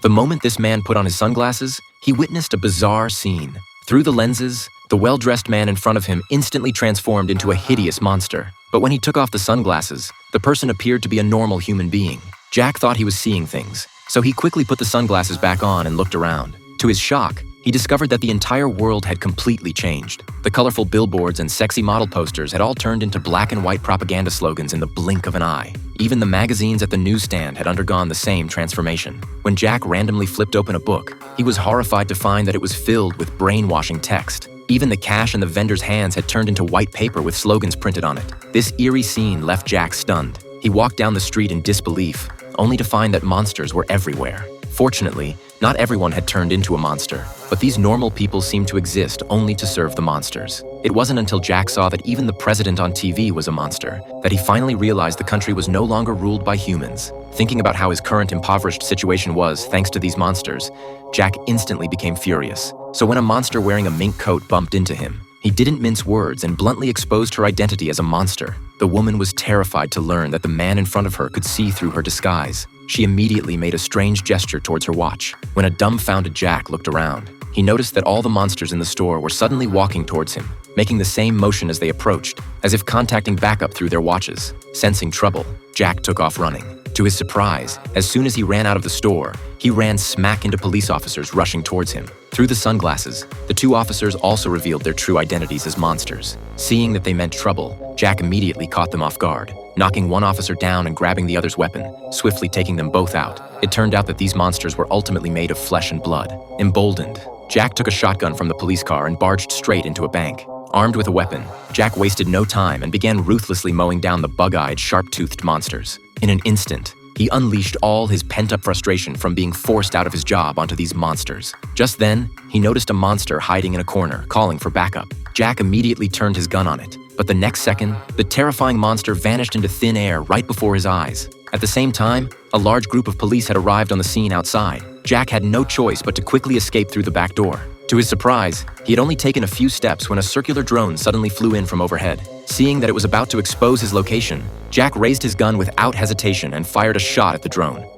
The moment this man put on his sunglasses, he witnessed a bizarre scene. Through the lenses, the well-dressed man in front of him instantly transformed into a hideous monster. But when he took off the sunglasses, the person appeared to be a normal human being. Jack thought he was seeing things, so he quickly put the sunglasses back on and looked around. To his shock, he discovered that the entire world had completely changed. The colorful billboards and sexy model posters had all turned into black and white propaganda slogans in the blink of an eye. Even the magazines at the newsstand had undergone the same transformation. When Jack randomly flipped open a book, he was horrified to find that it was filled with brainwashing text. Even the cash in the vendor's hands had turned into white paper with slogans printed on it. This eerie scene left Jack stunned. He walked down the street in disbelief, only to find that monsters were everywhere. Fortunately, not everyone had turned into a monster, but these normal people seemed to exist only to serve the monsters. It wasn't until Jack saw that even the president on TV was a monster that he finally realized the country was no longer ruled by humans. Thinking about how his current impoverished situation was thanks to these monsters, Jack instantly became furious. So when a monster wearing a mink coat bumped into him, he didn't mince words and bluntly exposed her identity as a monster. The woman was terrified to learn that the man in front of her could see through her disguise. She immediately made a strange gesture towards her watch. When a dumbfounded Jack looked around, he noticed that all the monsters in the store were suddenly walking towards him, making the same motion as they approached, as if contacting backup through their watches. Sensing trouble, Jack took off running. To his surprise, as soon as he ran out of the store, he ran smack into police officers rushing towards him. Through the sunglasses, the two officers also revealed their true identities as monsters. Seeing that they meant trouble, Jack immediately caught them off guard, knocking one officer down and grabbing the other's weapon, swiftly taking them both out. It turned out that these monsters were ultimately made of flesh and blood. Emboldened, Jack took a shotgun from the police car and barged straight into a bank. Armed with a weapon, Jack wasted no time and began ruthlessly mowing down the bug-eyed, sharp-toothed monsters. In an instant, he unleashed all his pent-up frustration from being forced out of his job onto these monsters. Just then, he noticed a monster hiding in a corner, calling for backup. Jack immediately turned his gun on it, but the next second, the terrifying monster vanished into thin air right before his eyes. At the same time, a large group of police had arrived on the scene outside. Jack had no choice but to quickly escape through the back door. To his surprise, he had only taken a few steps when a circular drone suddenly flew in from overhead. Seeing that it was about to expose his location, Jack raised his gun without hesitation and fired a shot at the drone.